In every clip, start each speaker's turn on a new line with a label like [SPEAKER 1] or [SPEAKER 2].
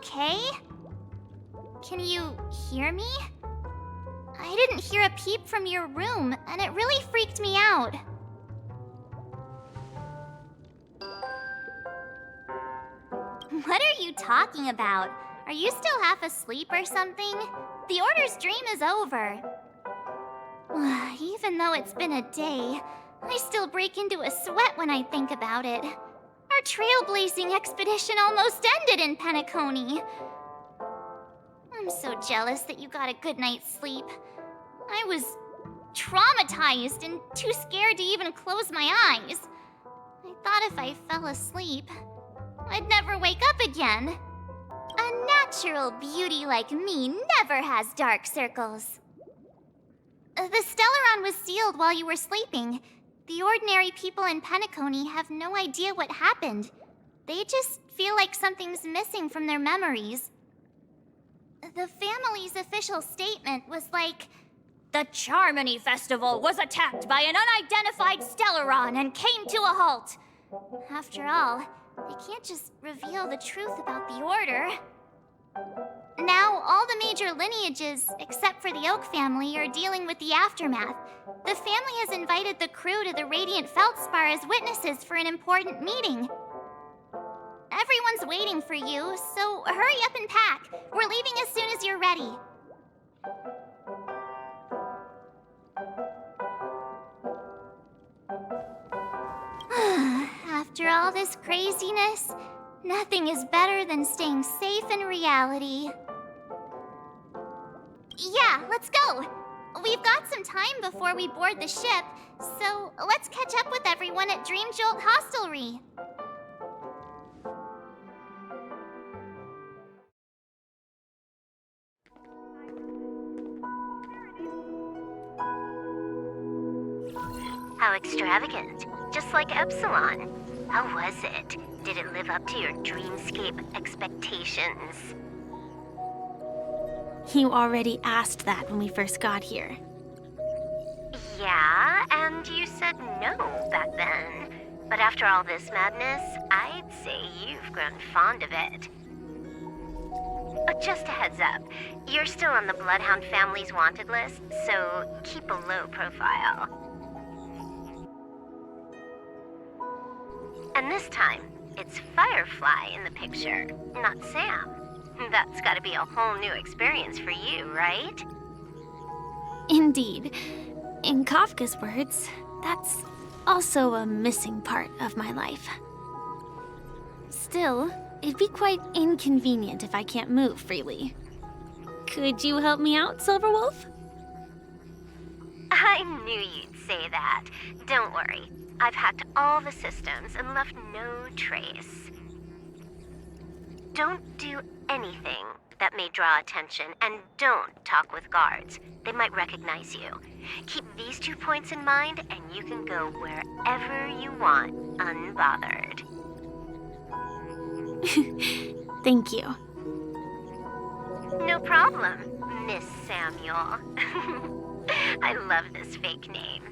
[SPEAKER 1] okay? Can you hear me? I didn't hear a peep from your room, and it really freaked me out. What are you talking about? Are you still half asleep or something? The Order's dream is over. Even though it's been a day, I still break into a sweat when I think about it. Our trailblazing expedition almost ended in Penacony. I'm so jealous that you got a good night's sleep. I was traumatized and too scared to even close my eyes. I thought if I fell asleep, I'd never wake up again. A natural beauty like me never has dark circles. The Stellaron was sealed while you were sleeping. The ordinary people in Penacony have no idea what happened. They just feel like something's missing from their memories. The family's official statement was like, "The Charmony Festival was attacked by an unidentified Stellaron and came to a halt." After all, they can't just reveal the truth about the Order. Now, all the major lineages, except for the Oak family, are dealing with the aftermath. The family has invited the crew to the Radiant Feldspar as witnesses for an important meeting. Everyone's waiting for you, so hurry up and pack. We're leaving as soon as you're ready. After all this craziness, nothing is better than staying safe in reality. Yeah, let's go! We've got some time before we board the ship, so let's catch up with everyone at Dream Jolt Hostelry.
[SPEAKER 2] How extravagant. Just like Epsilon. How was it? Did it live up to your dreamscape expectations?
[SPEAKER 3] You already asked that when we first got here.
[SPEAKER 2] Yeah, and you said no back then. But after all this madness, I'd say you've grown fond of it. Just a heads up, you're still on the Bloodhound family's wanted list, so keep a low profile. And this time, it's Firefly in the picture, not Sam. That's gotta be a whole new experience for you, right?
[SPEAKER 3] Indeed. In Kafka's words, that's also a missing part of my life. Still, it'd be quite inconvenient if I can't move freely. Could you help me out, Silverwolf?
[SPEAKER 2] I knew you'd say that. Don't worry. I've hacked all the systems and left no trace. Don't do anything that may draw attention, and don't talk with guards. They might recognize you. Keep these 2 points in mind, and you can go wherever you want, unbothered.
[SPEAKER 3] Thank you.
[SPEAKER 2] No problem, Miss Samuel. I love this fake name.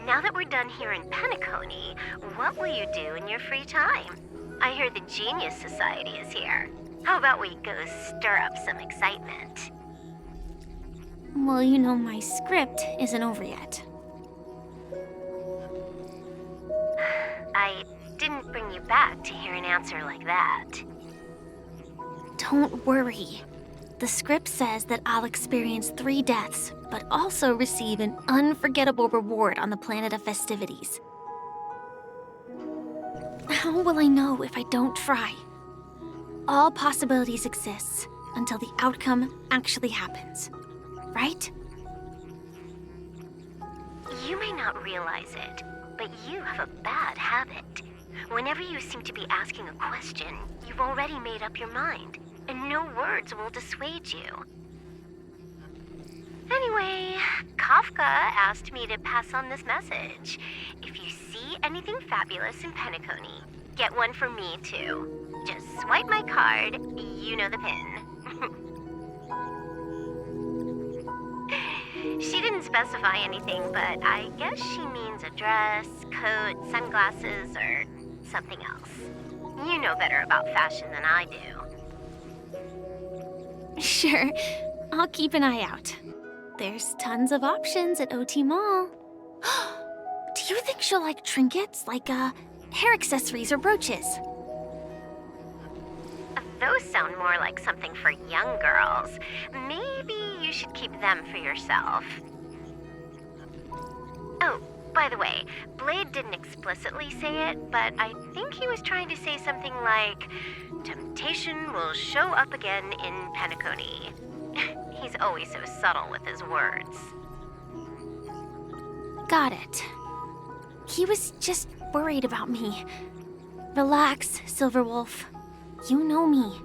[SPEAKER 2] Now that we're done here in Penacony, what will you do in your free time? I hear the Genius Society is here. How about we go stir up some excitement?
[SPEAKER 3] Well, you know my script isn't over yet.
[SPEAKER 2] I didn't bring you back to hear an answer like that.
[SPEAKER 3] Don't worry. The script says that I'll experience 3 deaths, but also receive an unforgettable reward on the planet of festivities. How will I know if I don't try? All possibilities exist until the outcome actually happens, right?
[SPEAKER 2] You may not realize it, but you have a bad habit. Whenever you seem to be asking a question, you've already made up your mind, and no words will dissuade you. Anyway, Kafka asked me to pass on this message. If you see anything fabulous in Penacony, get one for me too. Just swipe my card, you know the pin. She didn't specify anything, but I guess she means a dress, coat, sunglasses, or something else. You know better about fashion than I do.
[SPEAKER 3] Sure, I'll keep an eye out. There's tons of options at OT Mall. Do you think she'll like trinkets, like hair accessories or brooches?
[SPEAKER 2] Those sound more like something for young girls. Maybe you should keep them for yourself. Oh, by the way, Blade didn't explicitly say it, but I think he was trying to say something like, temptation will show up again in Penacony. He's always so subtle with his words.
[SPEAKER 3] Got it. He was just worried about me. Relax, Silverwolf. You know me.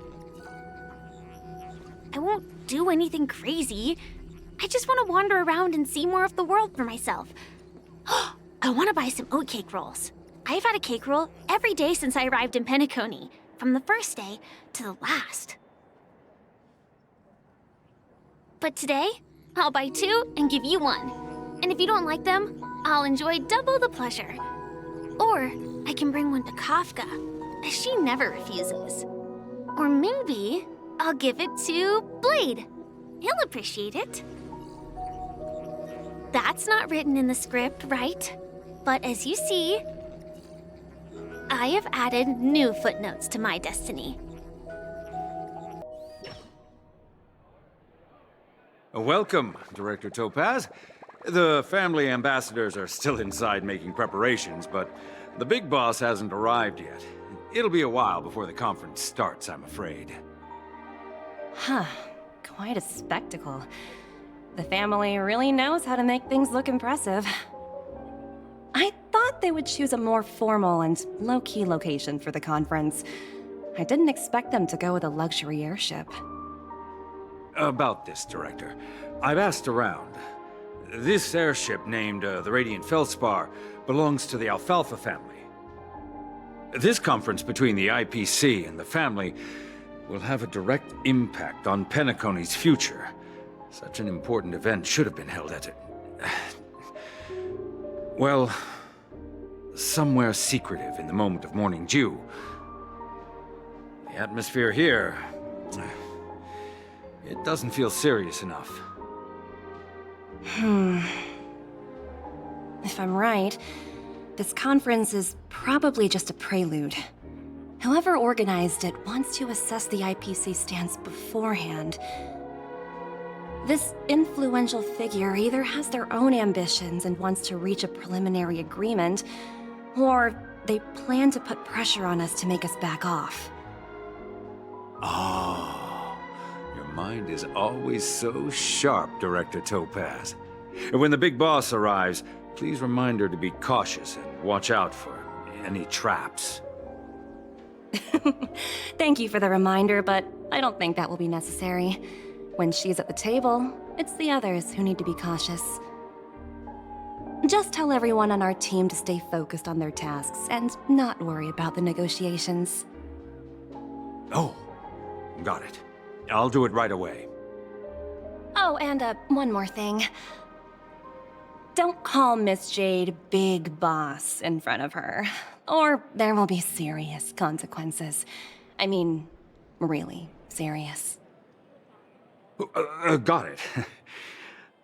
[SPEAKER 3] I won't do anything crazy. I just want to wander around and see more of the world for myself. I want to buy some oatcake rolls. I've had a cake roll every day since I arrived in Penacony, from the first day to the last. But today, I'll buy 2 and give you 1. And if you don't like them, I'll enjoy double the pleasure. Or I can bring one to Kafka, as she never refuses. Or maybe I'll give it to Blade. He'll appreciate it. That's not written in the script, right? But as you see, I have added new footnotes to my destiny.
[SPEAKER 4] Welcome, Director Topaz. The family ambassadors are still inside making preparations, but the big boss hasn't arrived yet. It'll be a while before the conference starts, I'm afraid.
[SPEAKER 5] Huh. Quite a spectacle. The family really knows how to make things look impressive. I thought they would choose a more formal and low-key location for the conference. I didn't expect them to go with a luxury airship.
[SPEAKER 4] About this, Director. I've asked around. This airship, named the Radiant Feldspar, belongs to the Alfalfa family. This conference between the IPC and the family will have a direct impact on Penacony's future. Such an important event should have been held at it. Well, somewhere secretive in the moment of morning dew. The atmosphere here, it doesn't feel serious enough.
[SPEAKER 5] If I'm right, this conference is probably just a prelude. Whoever organized it wants to assess the IPC stance beforehand. This influential figure either has their own ambitions and wants to reach a preliminary agreement, or they plan to put pressure on us to make us back off.
[SPEAKER 4] Oh, your mind is always so sharp, Director Topaz. And when the big boss arrives, please remind her to be cautious and watch out for any traps.
[SPEAKER 5] Thank you for the reminder, but I don't think that will be necessary. When she's at the table, it's the others who need to be cautious. Just tell everyone on our team to stay focused on their tasks and not worry about the negotiations.
[SPEAKER 4] Oh, got it. I'll do it right away.
[SPEAKER 5] Oh, and one more thing. Don't call Miss Jade Big Boss in front of her, or there will be serious consequences. I mean, really serious.
[SPEAKER 4] Got it.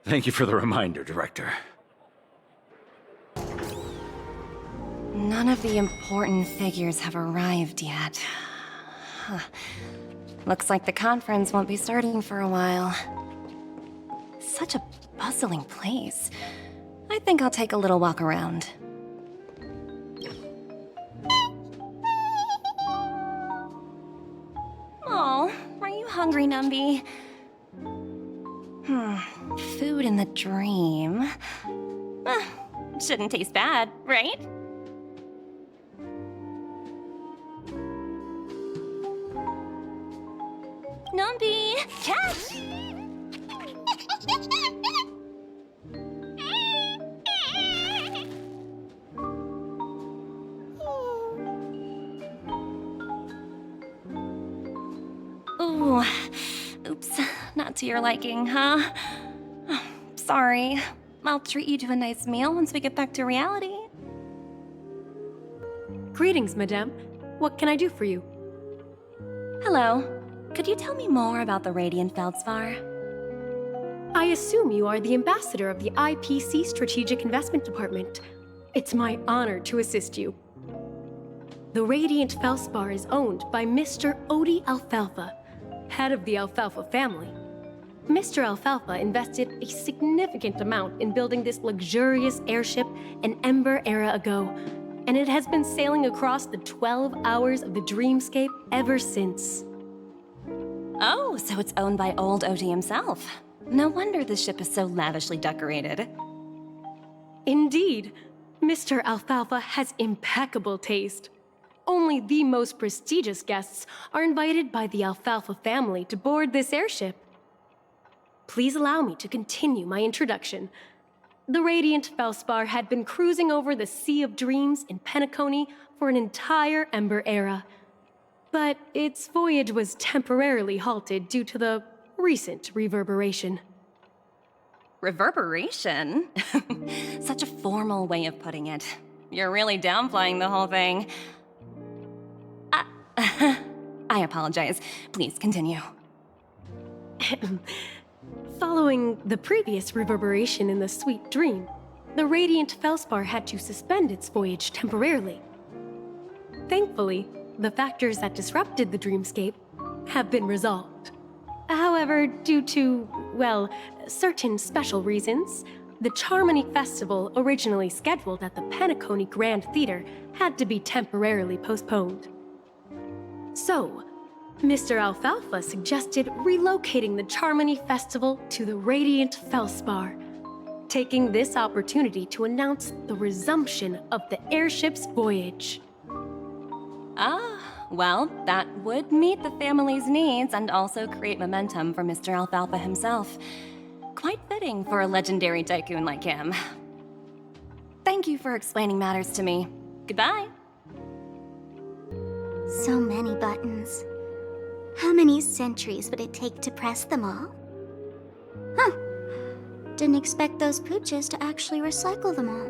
[SPEAKER 4] Thank you for the reminder, Director.
[SPEAKER 5] None of the important figures have arrived yet. Huh. Looks like the conference won't be starting for a while. Such a bustling place. I think I'll take a little walk around. Oh, are you hungry, Numby? Food in the dream. Shouldn't taste bad, right? Numby, catch! Ooh, oops, not to your liking, huh? Sorry. I'll treat you to a nice meal once we get back to reality.
[SPEAKER 6] Greetings, madame. What can I do for you?
[SPEAKER 5] Hello. Could you tell me more about the Radiant Feldspar?
[SPEAKER 6] I assume you are the ambassador of the IPC Strategic Investment Department. It's my honor to assist you. The Radiant Feldspar is owned by Mr. Odie Alfalfa, head of the Alfalfa family. Mr. Alfalfa invested a significant amount in building this luxurious airship an Ember era ago, and it has been sailing across the 12 hours of the dreamscape ever since.
[SPEAKER 5] Oh, so it's owned by old Odie himself. No wonder the ship is so lavishly decorated.
[SPEAKER 6] Indeed, Mr. Alfalfa has impeccable taste. Only the most prestigious guests are invited by the Alfalfa family to board this airship. Please allow me to continue my introduction. The Radiant Feldspar had been cruising over the Sea of Dreams in Penacony for an entire Ember era. But its voyage was temporarily halted due to the recent reverberation.
[SPEAKER 5] Reverberation? Such a formal way of putting it. You're really downplaying the whole thing. I apologize. Please continue.
[SPEAKER 6] Following the previous reverberation in the Sweet Dream, the Radiant Feldspar had to suspend its voyage temporarily. Thankfully, the factors that disrupted the dreamscape have been resolved. However, due to, well, certain special reasons, the Charmony Festival originally scheduled at the Penacony Grand Theater had to be temporarily postponed. So, Mr. Alfalfa suggested relocating the Charmony Festival to the Radiant Feldspar, taking this opportunity to announce the resumption of the airship's voyage.
[SPEAKER 5] Ah, well, that would meet the family's needs and also create momentum for Mr. Alfalfa himself. Quite fitting for a legendary tycoon like him. Thank you for explaining matters to me. Goodbye.
[SPEAKER 1] So many buttons. How many centuries would it take to press them all? Huh. Didn't expect those pooches to actually recycle them all.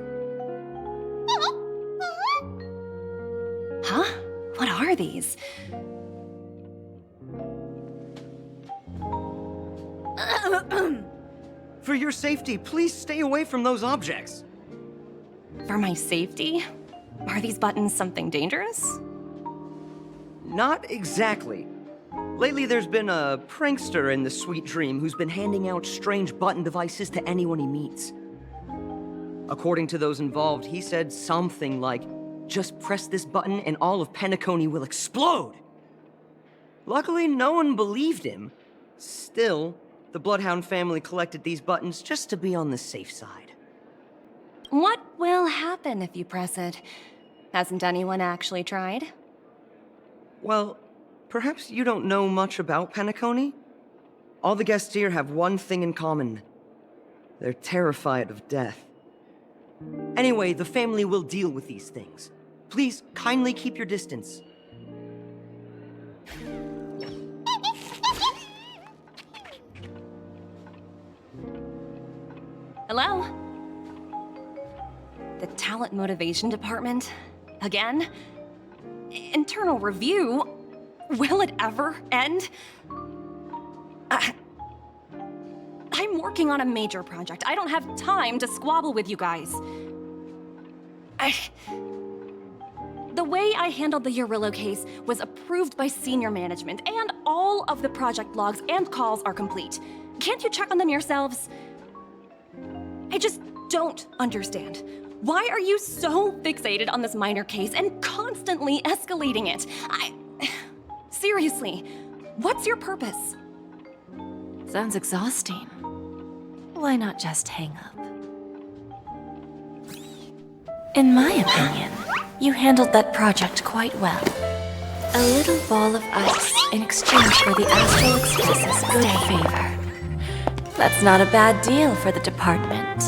[SPEAKER 5] Huh? What are these?
[SPEAKER 7] For your safety, please stay away from those objects.
[SPEAKER 5] For my safety? Are these buttons something dangerous?
[SPEAKER 7] Not exactly. Lately, there's been a prankster in the Sweet Dream who's been handing out strange button devices to anyone he meets. According to those involved, he said something like, "Just press this button and all of Penacony will explode!" Luckily, no one believed him. Still, the Bloodhound family collected these buttons just to be on the safe side.
[SPEAKER 5] What will happen if you press it? Hasn't anyone actually tried?
[SPEAKER 7] Well, perhaps you don't know much about Penacony? All the guests here have one thing in common. They're terrified of death. Anyway, the family will deal with these things. Please, kindly keep your distance.
[SPEAKER 5] Hello? The Talent Motivation Department? Again? Internal review? Will it ever end? I'm working on a major project. I don't have time to squabble with you guys. The way I handled the Urillo case was approved by senior management, and all of the project logs and calls are complete. Can't you check on them yourselves? I just don't understand. Why are you so fixated on this minor case and constantly escalating it? Seriously, what's your purpose?
[SPEAKER 8] Sounds exhausting. Why not just hang up? In my opinion, you handled that project quite well. A little ball of ice in exchange for the Astral Express's good favor. That's not a bad deal for the department.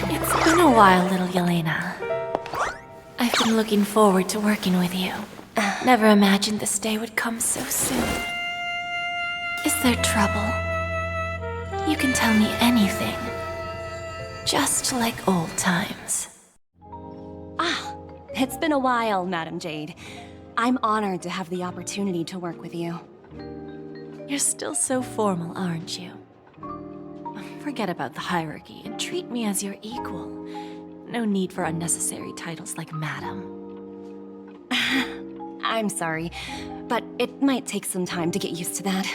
[SPEAKER 8] It's been a while, little Yelena. I've been looking forward to working with you. Never imagined this day would come so soon. Is there trouble? You can tell me anything. Just like old times.
[SPEAKER 5] Ah, It's been a while, Madam Jade. I'm honored to have the opportunity to work with you.
[SPEAKER 8] You're still so formal, aren't you? Forget about the hierarchy and treat me as your equal. No need for unnecessary titles like Madam.
[SPEAKER 5] I'm sorry, but it might take some time to get used to that.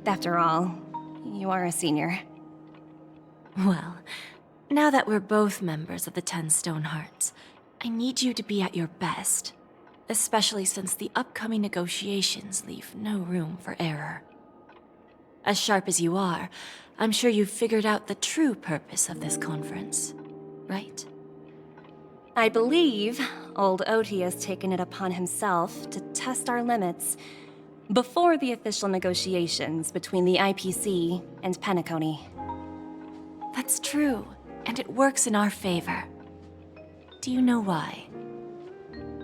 [SPEAKER 5] After all, you are a senior.
[SPEAKER 8] Well, now that we're both members of the 10 Stonehearts, I need you to be at your best, especially since the upcoming negotiations leave no room for error. As sharp as you are, I'm sure you've figured out the true purpose of this conference, right?
[SPEAKER 5] I believe old Oti has taken it upon himself to test our limits before the official negotiations between the IPC and Penacony.
[SPEAKER 8] That's true, and it works in our favor. Do you know why?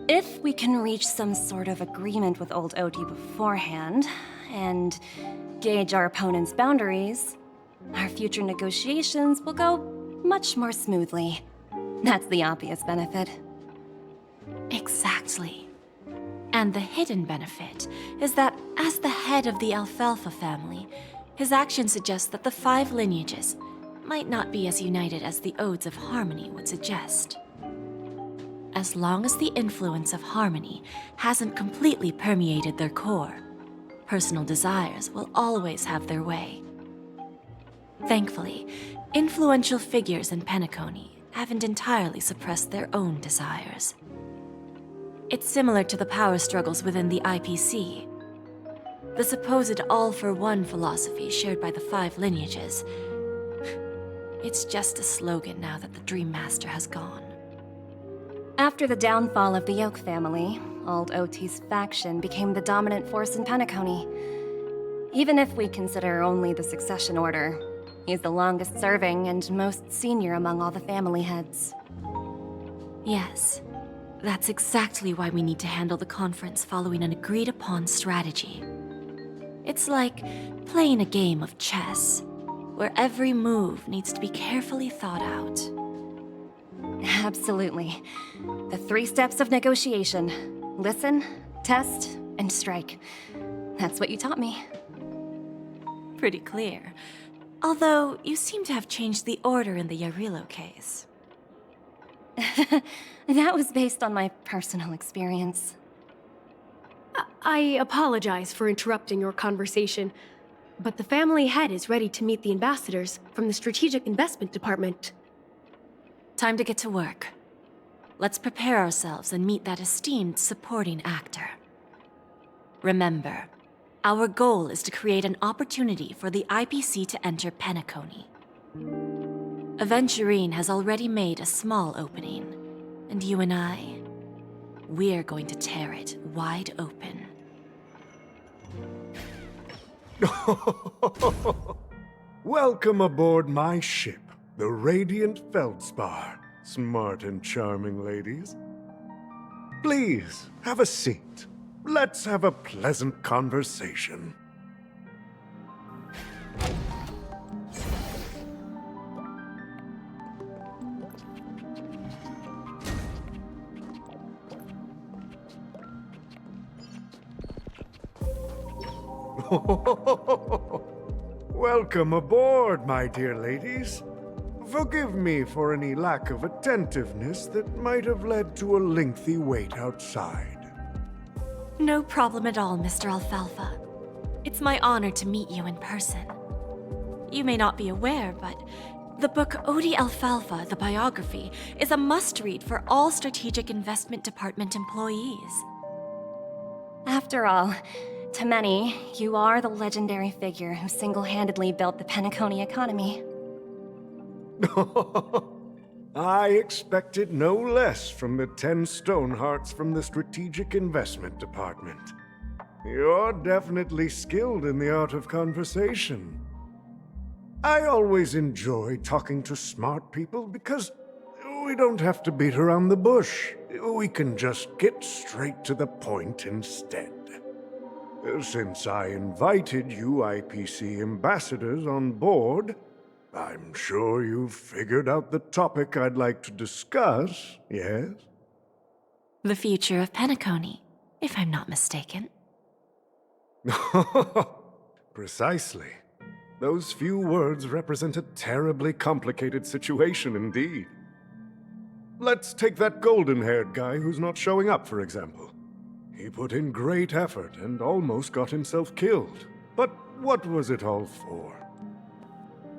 [SPEAKER 5] If we can reach some sort of agreement with old Oti beforehand, and gauge our opponent's boundaries, our future negotiations will go much more smoothly. That's the obvious benefit.
[SPEAKER 8] Exactly. And the hidden benefit is that as the head of the Alfalfa family, his actions suggest that the 5 lineages might not be as united as the Odes of Harmony would suggest. As long as the influence of Harmony hasn't completely permeated their core, personal desires will always have their way. Thankfully, influential figures in Penacony haven't entirely suppressed their own desires. It's similar to the power struggles within the IPC. The supposed all-for-one philosophy shared by the 5 lineages. It's just a slogan now that the Dream Master has gone.
[SPEAKER 5] After the downfall of the Oak family, old Oti's faction became the dominant force in Penacony. Even if we consider only the succession order, he's the longest serving and most senior among all the family heads.
[SPEAKER 8] Yes, that's exactly why we need to handle the conference following an agreed-upon strategy. It's like playing a game of chess, where every move needs to be carefully thought out.
[SPEAKER 5] Absolutely. The 3 steps of negotiation. Listen, test, and strike. That's what you taught me.
[SPEAKER 8] Pretty clear. Although, you seem to have changed the order in the Yarilo case.
[SPEAKER 5] That was based on my personal experience.
[SPEAKER 6] I apologize for interrupting your conversation, but the family head is ready to meet the ambassadors from the Strategic Investment Department.
[SPEAKER 8] Time to get to work. Let's prepare ourselves and meet that esteemed supporting actor. Remember, our goal is to create an opportunity for the IPC to enter Penacony. Aventurine has already made a small opening, and you and I, we're going to tear it wide open.
[SPEAKER 9] Welcome aboard my ship, the Radiant Feldspar. Smart and charming ladies. Please, have a seat. Let's have a pleasant conversation. Welcome aboard, my dear ladies. Forgive me for any lack of attentiveness that might have led to a lengthy wait outside.
[SPEAKER 8] No problem at all, Mr. Alfalfa. It's my honor to meet you in person. You may not be aware, but the book Odi Alfalfa, the biography, is a must-read for all Strategic Investment Department employees.
[SPEAKER 5] After all, to many, you are the legendary figure who single-handedly built the Penacony economy.
[SPEAKER 9] I expected no less from the 10 Stonehearts from the Strategic Investment Department. You're definitely skilled in the art of conversation. I always enjoy talking to smart people because we don't have to beat around the bush. We can just get straight to the point instead. Since I invited you IPC ambassadors on board, I'm sure you've figured out the topic I'd like to discuss, yes?
[SPEAKER 8] The future of Penacony, if I'm not mistaken.
[SPEAKER 9] Precisely. Those few words represent a terribly complicated situation indeed. Let's take that golden-haired guy who's not showing up, for example. He put in great effort and almost got himself killed. But what was it all for?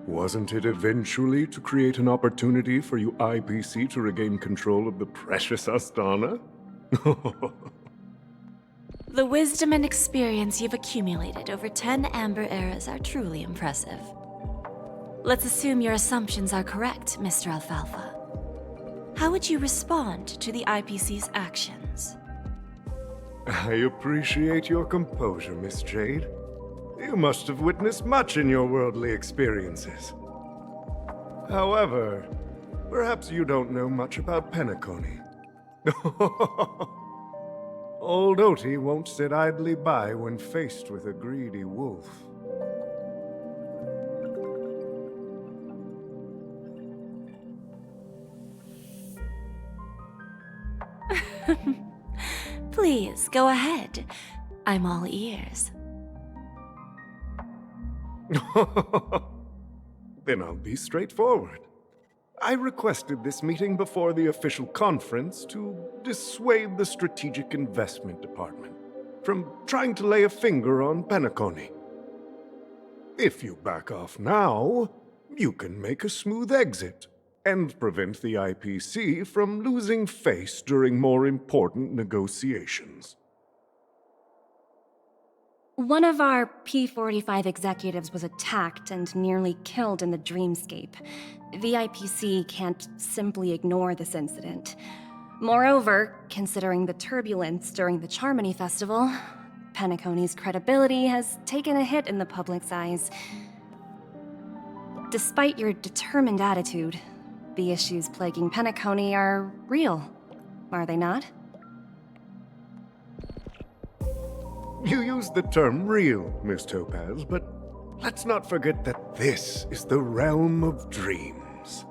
[SPEAKER 9] Wasn't it eventually to create an opportunity for you IPC to regain control of the precious Astana?
[SPEAKER 8] The wisdom and experience you've accumulated over 10 Amber Eras are truly impressive. Let's assume your assumptions are correct, Mr. Alfalfa. How would you respond to the IPC's actions?
[SPEAKER 9] I appreciate your composure, Miss Jade. You must have witnessed much in your worldly experiences. However, perhaps you don't know much about Penacony. Old Oti won't sit idly by when faced with a greedy wolf.
[SPEAKER 8] Please, go ahead. I'm all ears.
[SPEAKER 9] Then I'll be straightforward. I requested this meeting before the official conference to dissuade the Strategic Investment Department from trying to lay a finger on Penacony. If you back off now, you can make a smooth exit and prevent the IPC from losing face during more important negotiations.
[SPEAKER 5] One of our P45 executives was attacked and nearly killed in the dreamscape. The IPC can't simply ignore this incident. Moreover, considering the turbulence during the Charmony Festival, Penacony's credibility has taken a hit in the public's eyes. Despite your determined attitude, the issues plaguing Penacony are real, are they not?
[SPEAKER 9] You used the term real, Miss Topaz, but let's not forget that this is the realm of dreams.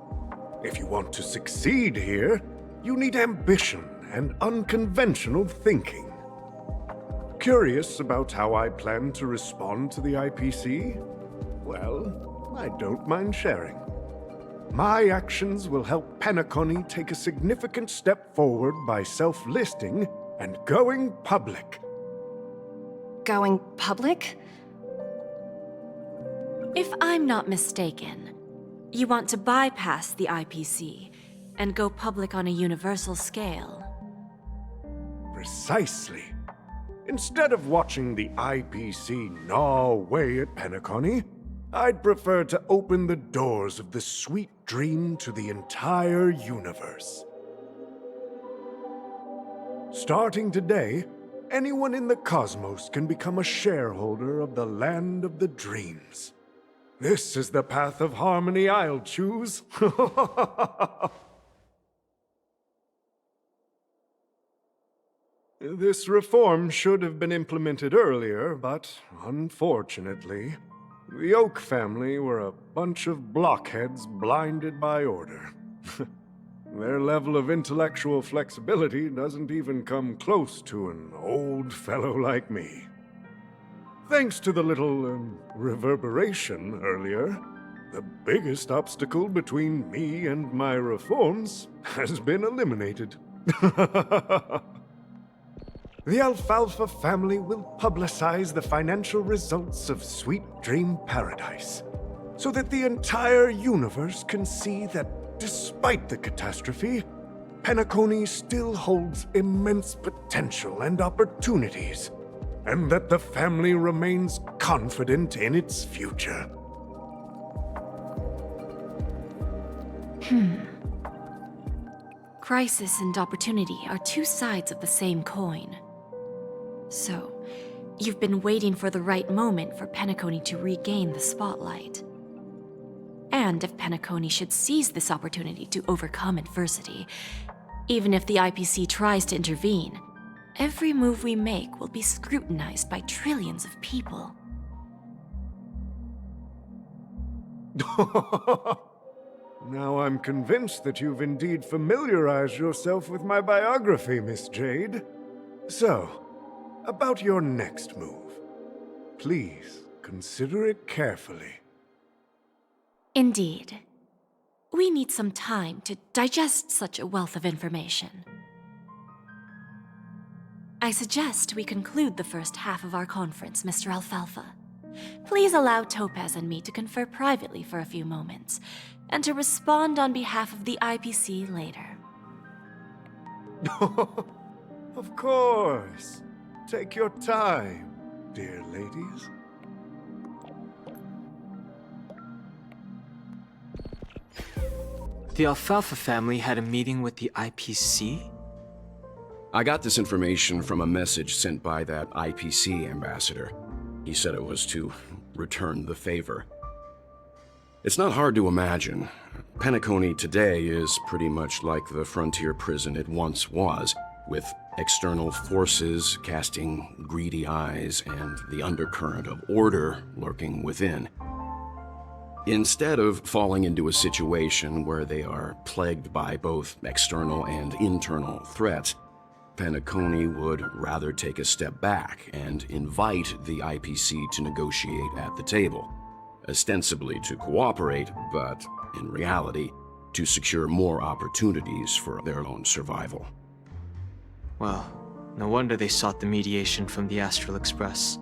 [SPEAKER 9] If you want to succeed here, you need ambition and unconventional thinking. Curious about how I plan to respond to the IPC? Well, I don't mind sharing. My actions will help Penacony take a significant step forward by self-listing and going public.
[SPEAKER 5] Going public?
[SPEAKER 8] If I'm not mistaken, you want to bypass the IPC and go public on a universal scale.
[SPEAKER 9] Precisely. Instead of watching the IPC gnaw away at Penacony, I'd prefer to open the doors of the sweet dream to the entire universe. Starting today, anyone in the cosmos can become a shareholder of the land of the dreams. This is the path of harmony I'll choose. This reform should have been implemented earlier, but unfortunately, the Oak family were a bunch of blockheads blinded by order. Their level of intellectual flexibility doesn't even come close to an old fellow like me. Thanks to the little reverberation earlier, the biggest obstacle between me and my reforms has been eliminated. The Alfalfa family will publicize the financial results of Sweet Dream Paradise, so that the entire universe can see that despite the catastrophe, Penacony still holds immense potential and opportunities, and that the family remains confident in its future.
[SPEAKER 8] Crisis and opportunity are two sides of the same coin. So, you've been waiting for the right moment for Penacony to regain the spotlight. And if Penacony should seize this opportunity to overcome adversity, even if the IPC tries to intervene, every move we make will be scrutinized by trillions of people.
[SPEAKER 9] Now I'm convinced that you've indeed familiarized yourself with my biography, Miss Jade. So, about your next move. Please, consider it carefully.
[SPEAKER 8] Indeed. We need some time to digest such a wealth of information. I suggest we conclude the first half of our conference, Mr. Alfalfa. Please allow Topaz and me to confer privately for a few moments, and to respond on behalf of the IPC later.
[SPEAKER 9] Of course. Take your time, dear ladies.
[SPEAKER 10] The Alfalfa family had a meeting with the IPC?
[SPEAKER 11] I got this information from a message sent by that IPC ambassador. He said it was to return the favor. It's not hard to imagine. Penacony today is pretty much like the frontier prison it once was, with external forces casting greedy eyes and the undercurrent of order lurking within. Instead of falling into a situation where they are plagued by both external and internal threats, Penacony would rather take a step back and invite the IPC to negotiate at the table, ostensibly to cooperate, but in reality, to secure more opportunities for their own survival.
[SPEAKER 10] Well, no wonder they sought the mediation from the Astral Express.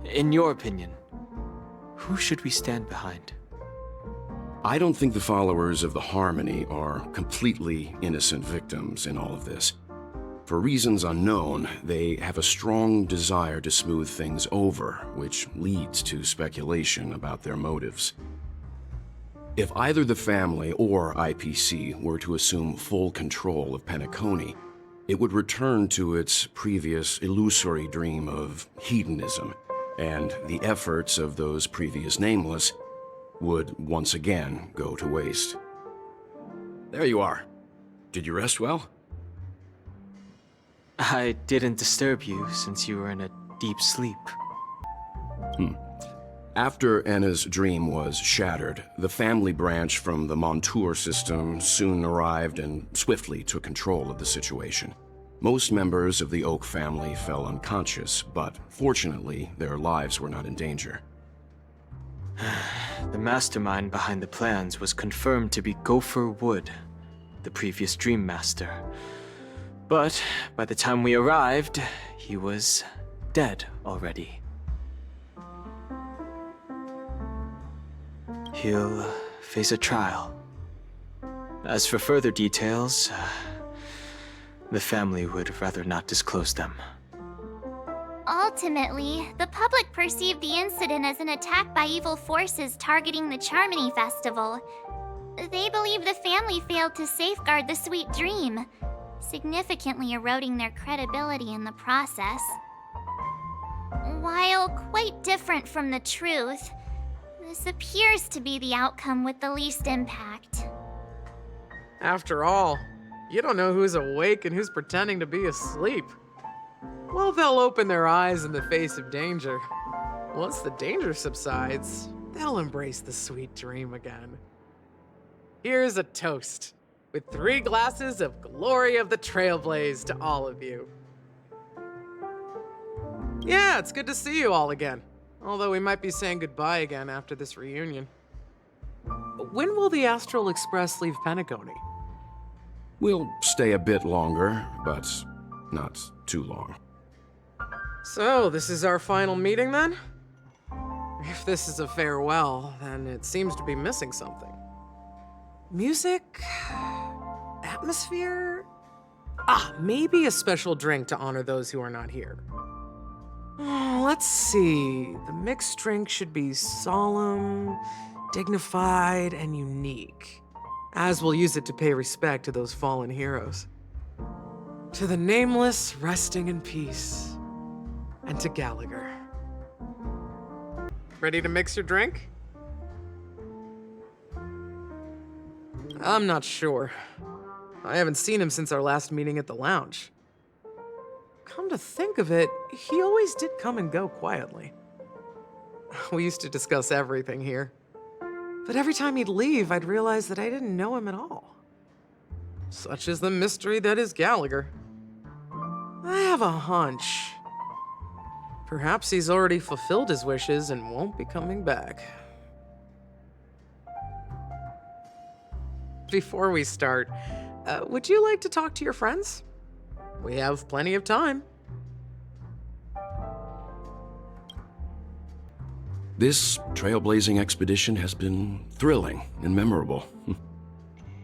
[SPEAKER 10] In your opinion, who should we stand behind?
[SPEAKER 11] I don't think the followers of the Harmony are completely innocent victims in all of this. For reasons unknown, they have a strong desire to smooth things over, which leads to speculation about their motives. If either the family or IPC were to assume full control of Penacony, it would return to its previous illusory dream of hedonism, and the efforts of those previous nameless would once again go to waste. There you are. Did you rest well?
[SPEAKER 10] I didn't disturb you since you were in a deep sleep.
[SPEAKER 11] After Anna's dream was shattered, the family branch from the Montour system soon arrived and swiftly took control of the situation. Most members of the Oak family fell unconscious, but fortunately, their lives were not in danger.
[SPEAKER 10] The mastermind behind the plans was confirmed to be Gopher Wood, the previous Dream Master. But by the time we arrived, he was dead already. He'll face a trial. As for further details, the family would rather not disclose them.
[SPEAKER 1] Ultimately, the public perceived the incident as an attack by evil forces targeting the Charmony Festival. They believe the family failed to safeguard the Sweet Dream, significantly eroding their credibility in the process. While quite different from the truth, this appears to be the outcome with the least impact.
[SPEAKER 12] After all, you don't know who's awake and who's pretending to be asleep. Well, they'll open their eyes in the face of danger. Once the danger subsides, they'll embrace the sweet dream again. Here's a toast, with 3 glasses of Glory of the Trailblaze to all of you. Yeah, it's good to see you all again. Although we might be saying goodbye again after this reunion. When will the Astral Express leave Penacony?
[SPEAKER 11] We'll stay a bit longer, but not too long.
[SPEAKER 12] So, this is our final meeting then? If this is a farewell, then it seems to be missing something. Music? Atmosphere? Maybe a special drink to honor those who are not here. Let's see. The mixed drink should be solemn, dignified, and unique, as we'll use it to pay respect to those fallen heroes. To the nameless, resting in peace. And to Gallagher. Ready to mix your drink? I'm not sure. I haven't seen him since our last meeting at the lounge. Come to think of it, he always did come and go quietly. We used to discuss everything here. But every time he'd leave, I'd realize that I didn't know him at all. Such is the mystery that is Gallagher. I have a hunch. Perhaps he's already fulfilled his wishes and won't be coming back. Before we start, would you like to talk to your friends? We have plenty of time.
[SPEAKER 11] This trailblazing expedition has been thrilling and memorable.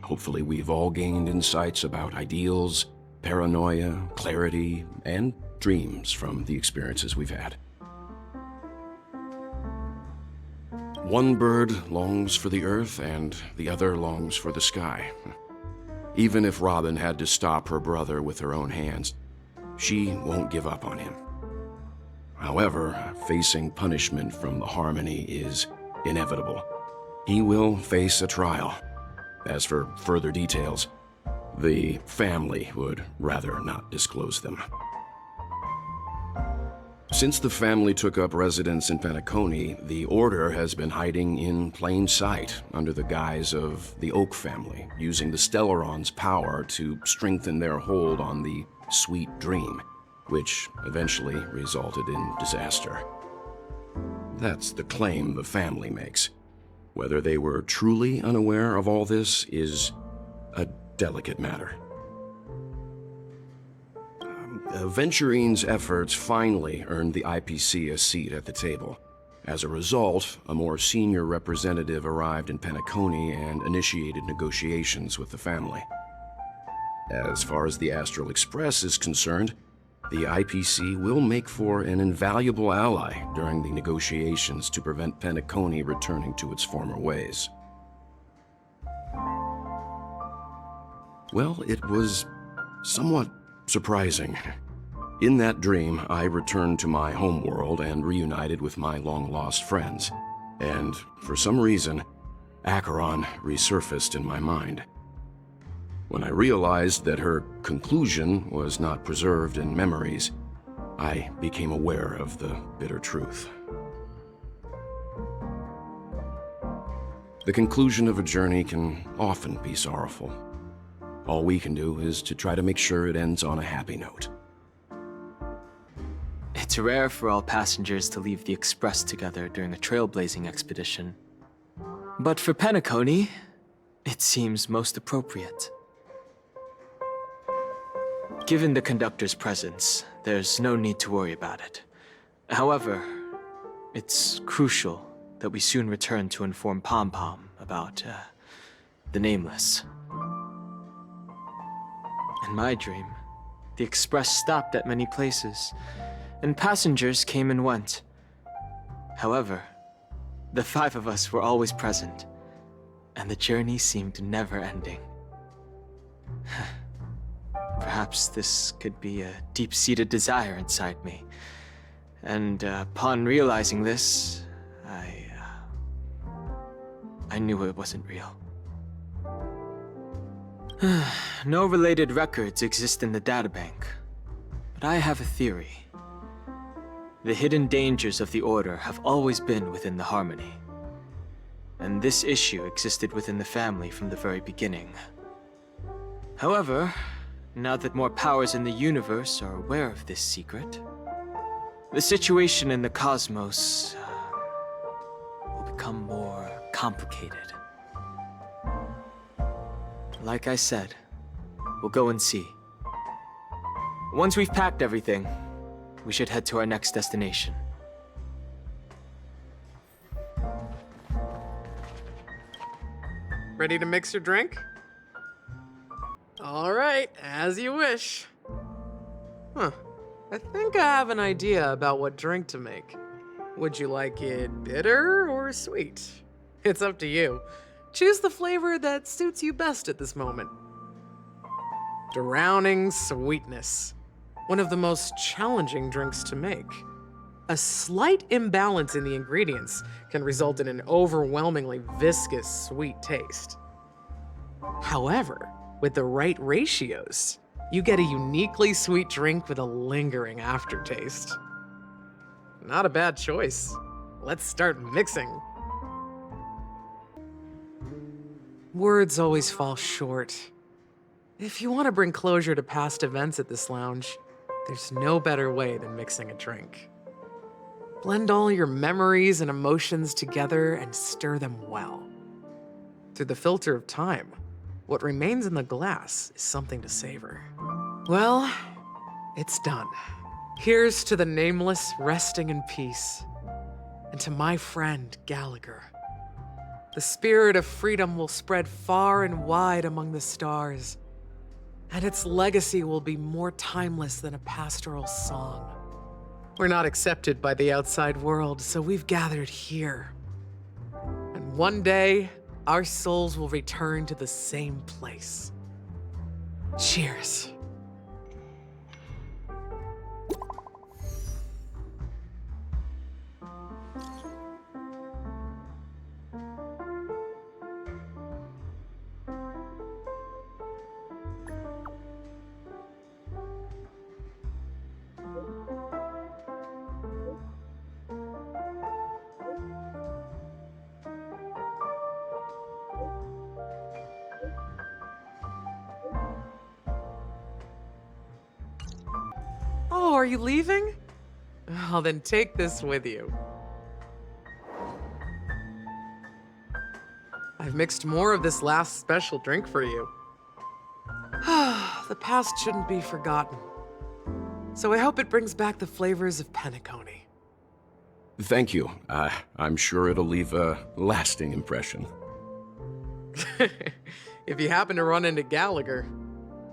[SPEAKER 11] Hopefully we've all gained insights about ideals, paranoia, clarity, and dreams from the experiences we've had. One bird longs for the earth and the other longs for the sky. Even if Robin had to stop her brother with her own hands, she won't give up on him. However, facing punishment from the Harmony is inevitable. He will face a trial. As for further details, the family would rather not disclose them. Since the family took up residence in Penacony, the Order has been hiding in plain sight under the guise of the Oak family, using the Stellaron's power to strengthen their hold on the Sweet Dream, which eventually resulted in disaster. That's the claim the family makes. Whether they were truly unaware of all this is a delicate matter. Venturine's efforts finally earned the IPC a seat at the table. As a result, a more senior representative arrived in Penacony and initiated negotiations with the family. As far as the Astral Express is concerned, the IPC will make for an invaluable ally during the negotiations to prevent Penacony returning to its former ways. Well, it was somewhat surprising. In that dream, I returned to my homeworld and reunited with my long-lost friends. And for some reason, Acheron resurfaced in my mind. When I realized that her conclusion was not preserved in memories, I became aware of the bitter truth. The conclusion of a journey can often be sorrowful. All we can do is to try to make sure it ends on a happy note.
[SPEAKER 10] It's rare for all passengers to leave the Express together during a trailblazing expedition. But for Penacony, it seems most appropriate. Given the conductor's presence, there's no need to worry about it. However, it's crucial that we soon return to inform Pom Pom about, the Nameless. In my dream, the Express stopped at many places, and passengers came and went. However, the 5 of us were always present, and the journey seemed never ending. Perhaps this could be a deep-seated desire inside me, and upon realizing this, I knew it wasn't real. No related records exist in the databank, but I have a theory. The hidden dangers of the Order have always been within the Harmony, and this issue existed within the family from the very beginning. However, now that more powers in the universe are aware of this secret, the situation in the cosmos will become more complicated. Like I said, we'll go and see. Once we've packed everything, we should head to our next destination.
[SPEAKER 12] Ready to mix your drink? All right, as you wish. I think I have an idea about what drink to make. Would you like it bitter or sweet? It's up to you. Choose the flavor that suits you best at this moment. Drowning sweetness. One of the most challenging drinks to make. A slight imbalance in the ingredients can result in an overwhelmingly viscous sweet taste. However, with the right ratios, you get a uniquely sweet drink with a lingering aftertaste. Not a bad choice. Let's start mixing. Words always fall short. If you want to bring closure to past events at this lounge, there's no better way than mixing a drink. Blend all your memories and emotions together and stir them well. Through the filter of time, what remains in the glass is something to savor. Well, it's done. Here's to the nameless resting in peace, and to my friend Gallagher. The spirit of freedom will spread far and wide among the stars, and its legacy will be more timeless than a pastoral song. We're not accepted by the outside world, so we've gathered here. And one day, our souls will return to the same place. Cheers. Oh, are you leaving? Oh, then take this with you. I've mixed more of this last special drink for you. The past shouldn't be forgotten. So I hope it brings back the flavors of Penacony.
[SPEAKER 11] Thank you. I'm sure it'll leave a lasting impression.
[SPEAKER 12] If you happen to run into Gallagher,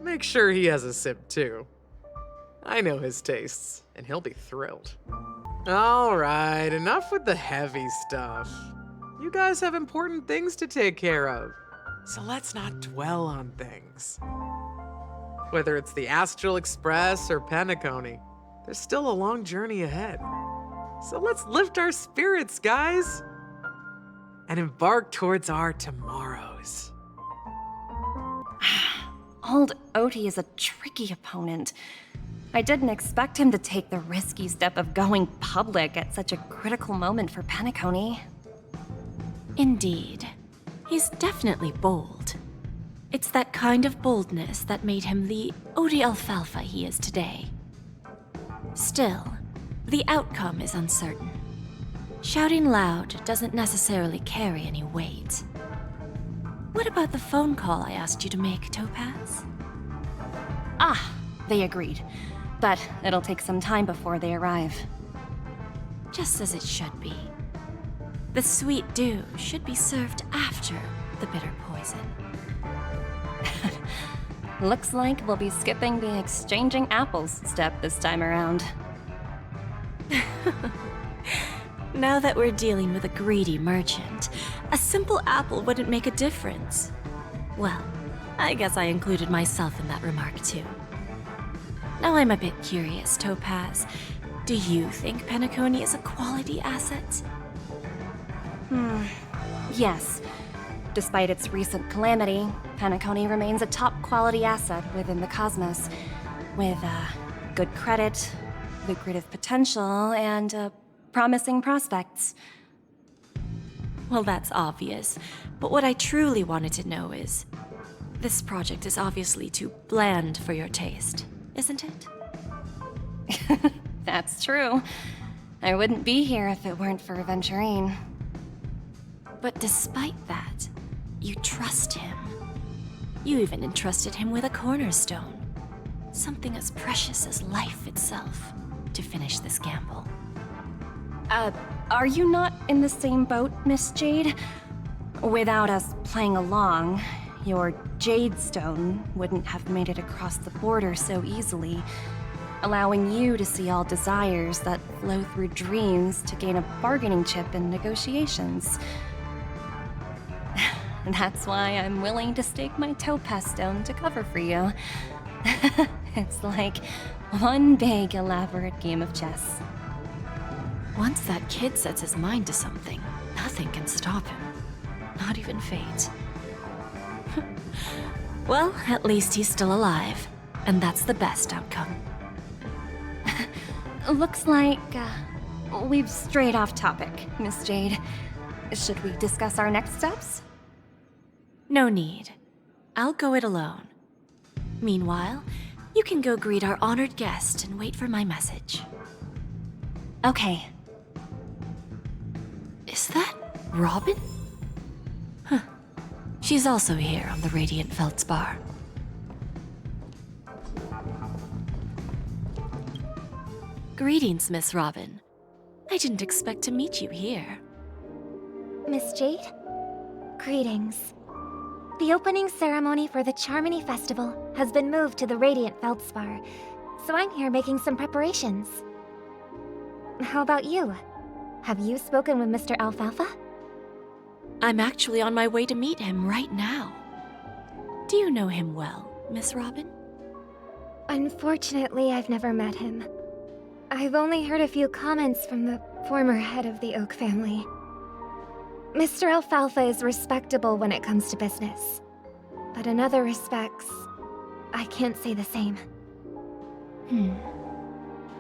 [SPEAKER 12] make sure he has a sip too. I know his tastes, and he'll be thrilled. All right, enough with the heavy stuff. You guys have important things to take care of, so let's not dwell on things. Whether it's the Astral Express or Penacony, there's still a long journey ahead. So let's lift our spirits, guys, and embark towards our tomorrows.
[SPEAKER 5] Old Odie is a tricky opponent. I didn't expect him to take the risky step of going public at such a critical moment for Penacony.
[SPEAKER 8] Indeed. He's definitely bold. It's that kind of boldness that made him the Odie Alfalfa he is today. Still, the outcome is uncertain. Shouting loud doesn't necessarily carry any weight. What about the phone call I asked you to make, Topaz?
[SPEAKER 5] Ah, they agreed. But it'll take some time before they arrive.
[SPEAKER 8] Just as it should be. The sweet dew should be served after the bitter poison.
[SPEAKER 5] Looks like we'll be skipping the exchanging apples step this time around.
[SPEAKER 8] Now that we're dealing with a greedy merchant, a simple apple wouldn't make a difference. Well, I guess I included myself in that remark too. Now I'm a bit curious, Topaz. Do you think Penacony is a quality asset?
[SPEAKER 5] Yes. Despite its recent calamity, Penacony remains a top quality asset within the cosmos, with good credit, lucrative potential, and promising prospects.
[SPEAKER 8] Well, that's obvious, but what I truly wanted to know is, this project is obviously too bland for your taste, isn't it?
[SPEAKER 5] That's true. I wouldn't be here if it weren't for Aventurine.
[SPEAKER 8] But despite that, you trust him. You even entrusted him with a cornerstone. Something as precious as life itself, to finish this gamble.
[SPEAKER 5] Are you not in the same boat, Miss Jade? Without us playing along, your Jade Stone wouldn't have made it across the border so easily, allowing you to see all desires that flow through dreams to gain a bargaining chip in negotiations. That's why I'm willing to stake my Topaz Stone to cover for you. It's like one big, elaborate game of chess.
[SPEAKER 8] Once that kid sets his mind to something, nothing can stop him. Not even fate. Well, at least he's still alive, and that's the best outcome.
[SPEAKER 5] Looks like we've strayed off topic, Miss Jade. Should we discuss our next steps?
[SPEAKER 8] No need. I'll go it alone. Meanwhile, you can go greet our honored guest and wait for my message.
[SPEAKER 5] Okay.
[SPEAKER 8] Is that Robin? Huh. She's also here on the Radiant Feldspar. Greetings, Miss Robin. I didn't expect to meet you here.
[SPEAKER 1] Miss Jade? Greetings. The opening ceremony for the Charmony Festival has been moved to the Radiant Feldspar, so I'm here making some preparations. How about you? Have you spoken with Mr. Alfalfa?
[SPEAKER 8] I'm actually on my way to meet him right now. Do you know him well, Miss Robin?
[SPEAKER 1] Unfortunately, I've never met him. I've only heard a few comments from the former head of the Oak family. Mr. Alfalfa is respectable when it comes to business. But in other respects, I can't say the same.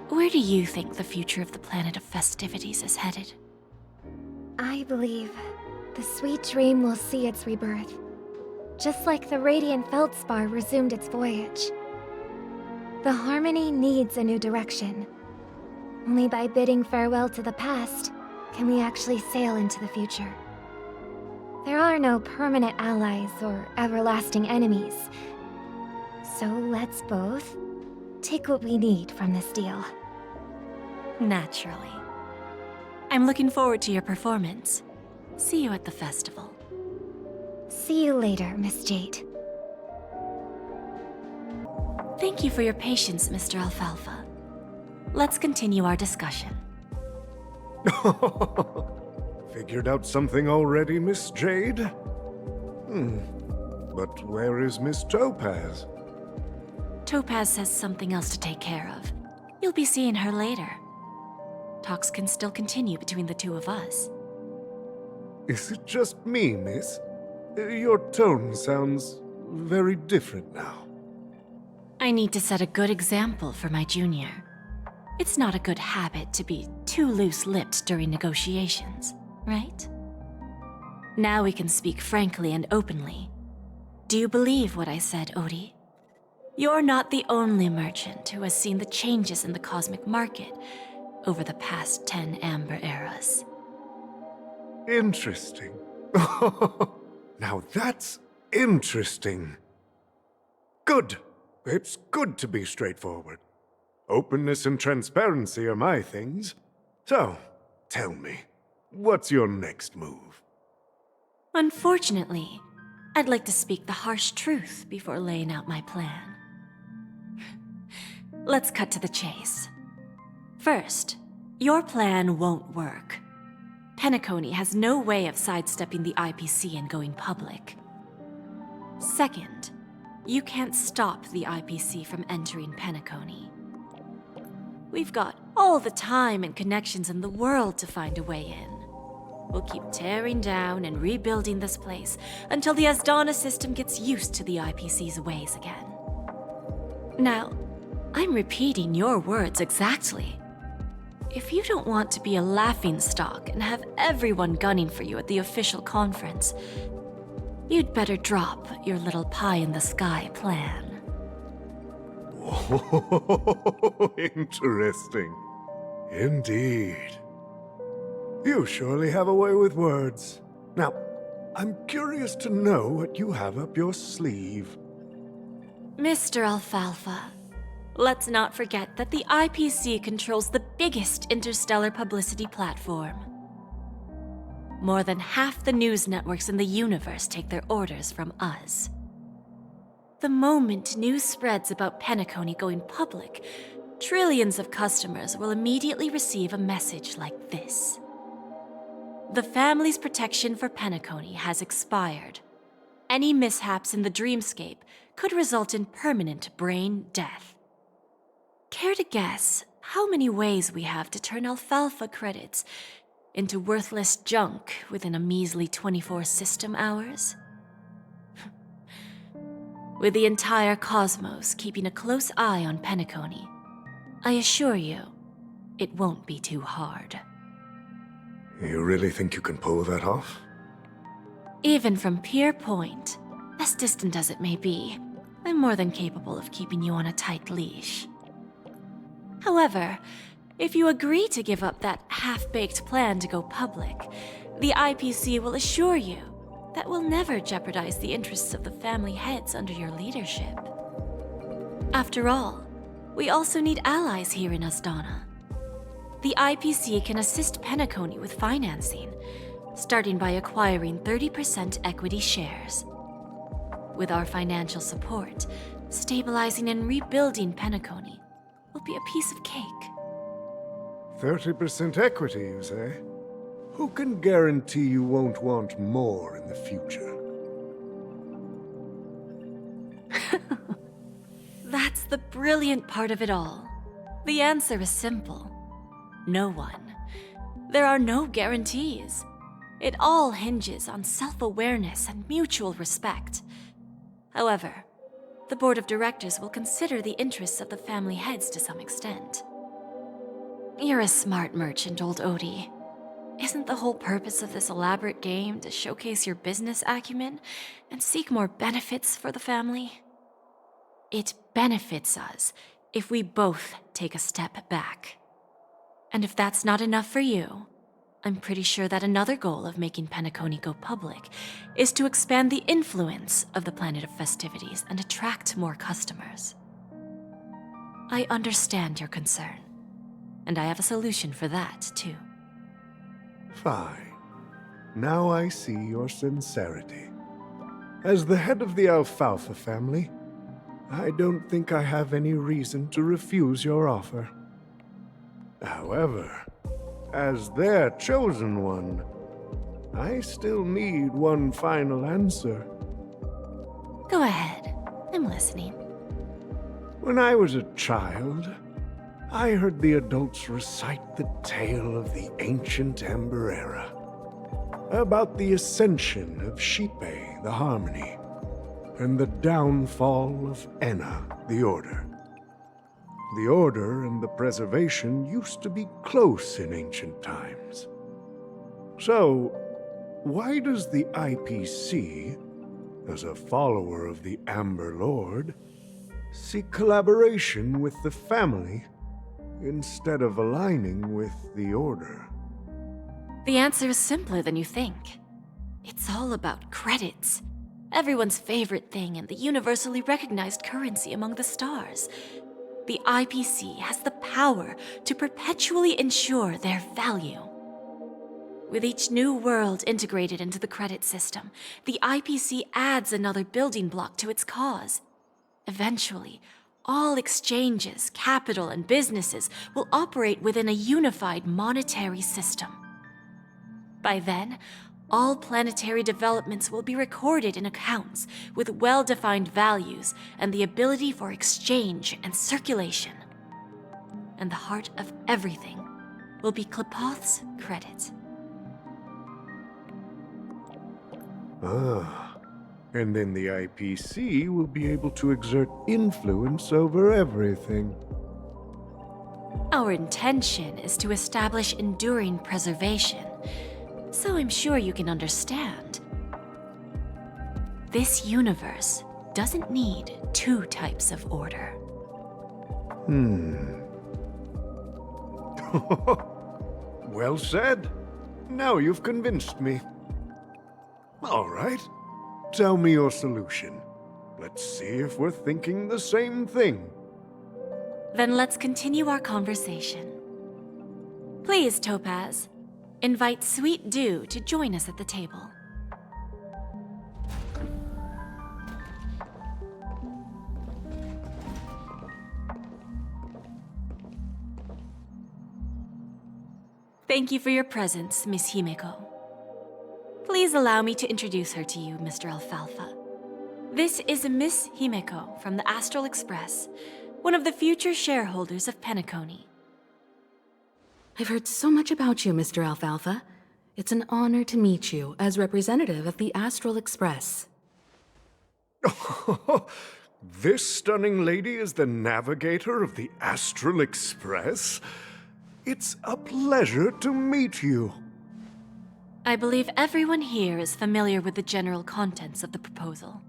[SPEAKER 8] Where do you think the future of the planet of festivities is headed?
[SPEAKER 1] I believe the sweet dream will see its rebirth, just like the Radiant Feldspar resumed its voyage. The Harmony needs a new direction. Only by bidding farewell to the past can we actually sail into the future. There are no permanent allies or everlasting enemies. So let's both take what we need from this deal.
[SPEAKER 8] Naturally. I'm looking forward to your performance. See you at the festival.
[SPEAKER 1] See you later, Miss Jade.
[SPEAKER 8] Thank you for your patience, Mr. Alfalfa. Let's continue our discussion.
[SPEAKER 9] Figured out something already, Miss Jade? But where is Miss Topaz?
[SPEAKER 8] Topaz has something else to take care of. You'll be seeing her later. Talks can still continue between the two of us.
[SPEAKER 9] Is it just me, miss? Your tone sounds very different now.
[SPEAKER 8] I need to set a good example for my junior. It's not a good habit to be too loose-lipped during negotiations, right? Now we can speak frankly and openly. Do you believe what I said, Odie? You're not the only merchant who has seen the changes in the cosmic market over the past 10 Amber Eras.
[SPEAKER 9] Interesting. Now that's interesting. Good. It's good to be straightforward. Openness and transparency are my things. So, tell me, what's your next move?
[SPEAKER 8] Unfortunately, I'd like to speak the harsh truth before laying out my plan. Let's cut to the chase. First, your plan won't work. Penacony has no way of sidestepping the IPC and going public. Second, you can't stop the IPC from entering Penacony. We've got all the time and connections in the world to find a way in. We'll keep tearing down and rebuilding this place until the Asdana system gets used to the IPC's ways again. Now, I'm repeating your words exactly. If you don't want to be a laughingstock and have everyone gunning for you at the official conference, you'd better drop your little pie-in-the-sky plan.
[SPEAKER 9] Oh, interesting. Indeed. You surely have a way with words. Now, I'm curious to know what you have up your sleeve.
[SPEAKER 8] Mr. Alfalfa, let's not forget that the IPC controls the biggest interstellar publicity platform. More than half the news networks in the universe take their orders from us. The moment news spreads about Penacony going public, trillions of customers will immediately receive a message like this. The family's protection for Penacony has expired. Any mishaps in the dreamscape could result in permanent brain death. Care to guess how many ways we have to turn Alfalfa credits into worthless junk within a measly 24 system hours? With the entire cosmos keeping a close eye on Penacony, I assure you, it won't be too hard.
[SPEAKER 9] You really think you can pull that off?
[SPEAKER 8] Even from Pier Point, as distant as it may be, I'm more than capable of keeping you on a tight leash. However, if you agree to give up that half-baked plan to go public, the IPC will assure you that we'll never jeopardize the interests of the family heads under your leadership. After all, we also need allies here in Asdana. The IPC can assist Penacony with financing, starting by acquiring 30% equity shares. With our financial support, stabilizing and rebuilding Penacony will be a piece of cake.
[SPEAKER 9] 30% equity, you say? Who can guarantee you won't want more in the future?
[SPEAKER 8] That's the brilliant part of it all. The answer is simple. No one. There are no guarantees. It all hinges on self-awareness and mutual respect. However, the board of directors will consider the interests of the family heads to some extent. You're a smart merchant, old Odie. Isn't the whole purpose of this elaborate game to showcase your business acumen and seek more benefits for the family? It benefits us if we both take a step back. And if that's not enough for you, I'm pretty sure that another goal of making Penacony go public is to expand the influence of the Planet of Festivities and attract more customers. I understand your concern, and I have a solution for that, too.
[SPEAKER 9] Fine. Now I see your sincerity. As the head of the Alfalfa family, I don't think I have any reason to refuse your offer. However, as their chosen one, I still need one final answer.
[SPEAKER 8] Go ahead. I'm listening.
[SPEAKER 9] When I was a child, I heard the adults recite the tale of the ancient Ember Era, about the ascension of Shipe, the Harmony, and the downfall of Enna, the Order. The Order and the Preservation used to be close in ancient times. So, why does the IPC, as a follower of the Amber Lord, seek collaboration with the family instead of aligning with the Order?
[SPEAKER 8] The answer is simpler than you think. It's all about credits. Everyone's favorite thing and the universally recognized currency among the stars. The IPC has the power to perpetually ensure their value. With each new world integrated into the credit system, the IPC adds another building block to its cause. Eventually, all exchanges, capital, and businesses will operate within a unified monetary system. By then, all planetary developments will be recorded in accounts with well-defined values and the ability for exchange and circulation. And the heart of everything will be Klepoth's credit.
[SPEAKER 9] Ah, and then the IPC will be able to exert influence over everything.
[SPEAKER 8] Our intention is to establish enduring preservation, so I'm sure you can understand. This universe doesn't need two types of order.
[SPEAKER 9] Well said. Now you've convinced me. All right. Tell me your solution. Let's see if we're thinking the same thing.
[SPEAKER 8] Then let's continue our conversation. Please, Topaz, invite Sweet Dew to join us at the table. Thank you for your presence, Miss Himeko. Please allow me to introduce her to you, Mr. Alfalfa. This is Miss Himeko from the Astral Express, one of the future shareholders of Penacony.
[SPEAKER 13] I've heard so much about you, Mr. Alfalfa. It's an honor to meet you as representative of the Astral Express.
[SPEAKER 9] This stunning lady is the navigator of the Astral Express? It's a pleasure to meet you.
[SPEAKER 8] I believe everyone here is familiar with the general contents of the proposal.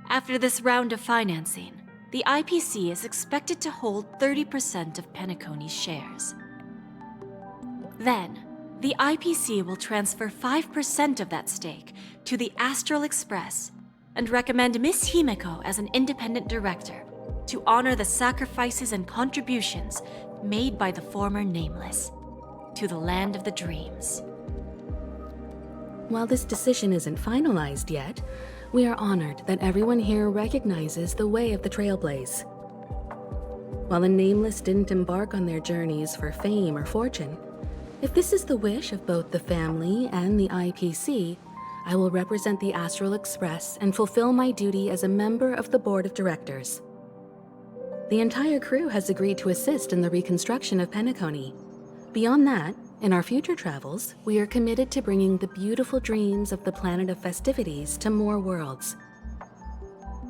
[SPEAKER 14] After this round of financing, the IPC is expected to hold 30% of Penacony's shares. Then, the IPC will transfer 5% of that stake to the Astral Express and recommend Miss Himeko as an independent director to honor the sacrifices and contributions made by the former Nameless to the land of the dreams.
[SPEAKER 13] While this decision isn't finalized yet, we are honored that everyone here recognizes the way of the Trailblaze. While the Nameless didn't embark on their journeys for fame or fortune, if this is the wish of both the family and the IPC, I will represent the Astral Express and fulfill my duty as a member of the board of directors. The entire crew has agreed to assist in the reconstruction of Penacony. Beyond that, in our future travels, we are committed to bringing the beautiful dreams of the planet of festivities to more worlds.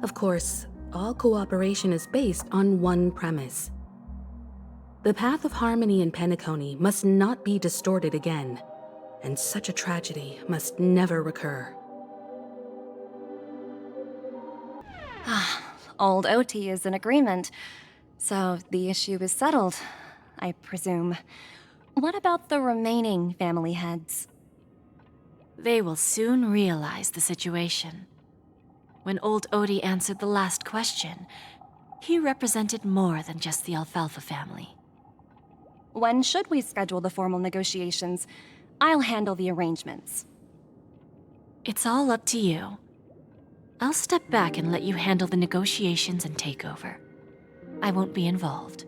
[SPEAKER 13] Of course, all cooperation is based on one premise. The path of harmony in Penacony must not be distorted again, and such a tragedy must never recur.
[SPEAKER 5] Old OT is in agreement, so the issue is settled, I presume. What about the remaining family heads?
[SPEAKER 14] They will soon realize the situation. When old Odie answered the last question, he represented more than just the Alfalfa family.
[SPEAKER 5] When should we schedule the formal negotiations? I'll handle the arrangements.
[SPEAKER 14] It's all up to you. I'll step back and let you handle the negotiations and takeover. I won't be involved.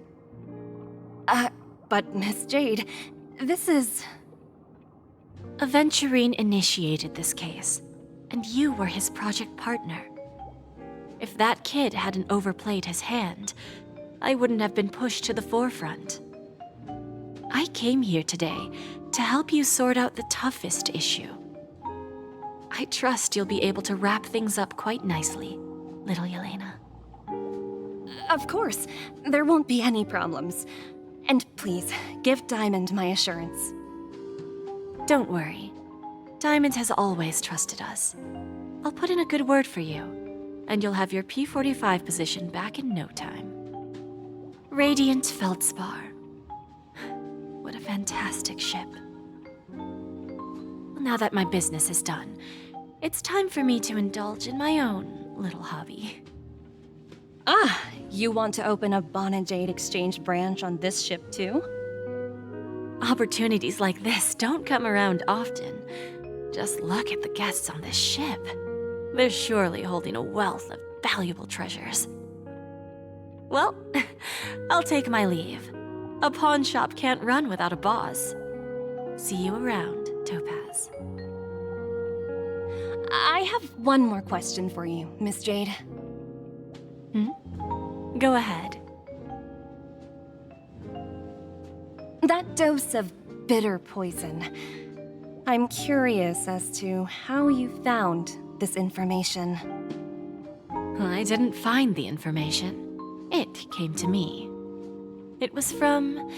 [SPEAKER 5] But Miss Jade, this is...
[SPEAKER 14] Aventurine initiated this case, and you were his project partner. If that kid hadn't overplayed his hand, I wouldn't have been pushed to the forefront. I came here today to help you sort out the toughest issue. I trust you'll be able to wrap things up quite nicely, little Yelena.
[SPEAKER 5] Of course, there won't be any problems. And please, give Diamond my assurance.
[SPEAKER 14] Don't worry. Diamond has always trusted us. I'll put in a good word for you, and you'll have your P-45 position back in no time. Radiant Feldspar. What a fantastic ship. Well, now that my business is done, it's time for me to indulge in my own little hobby.
[SPEAKER 5] You want to open a Bon and Jade exchange branch on this ship too?
[SPEAKER 14] Opportunities like this don't come around often. Just look at the guests on this ship. They're surely holding a wealth of valuable treasures. Well, I'll take my leave. A pawn shop can't run without a boss. See you around, Topaz.
[SPEAKER 5] I have one more question for you, Miss Jade.
[SPEAKER 14] Go ahead.
[SPEAKER 5] That dose of bitter poison. I'm curious as to how you found this information.
[SPEAKER 14] I didn't find the information. It came to me. It was from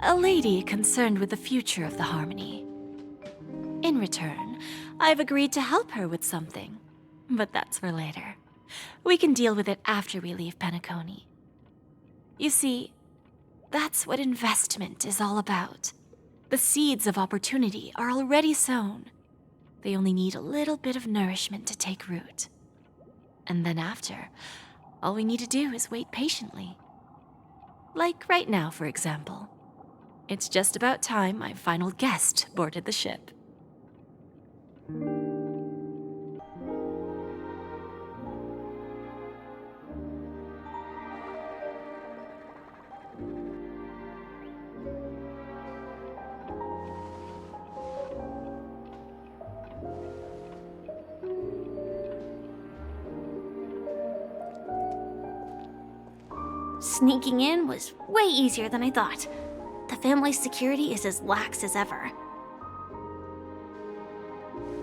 [SPEAKER 14] a lady concerned with the future of the Harmony. In return, I've agreed to help her with something, but that's for later. We can deal with it after we leave Penacony. You see, that's what investment is all about. The seeds of opportunity are already sown. They only need a little bit of nourishment to take root. And then after, all we need to do is wait patiently. Like right now, for example. It's just about time my final guest boarded the ship.
[SPEAKER 3] Sneaking in was way easier than I thought. The family's security is as lax as ever.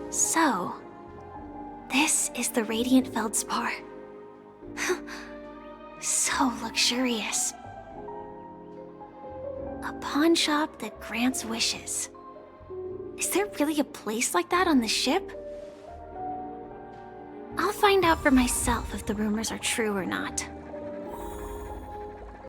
[SPEAKER 3] So, this is the Radiant Feldspar. So luxurious. A pawn shop that grants wishes. Is there really a place like that on the ship? I'll find out for myself if the rumors are true or not.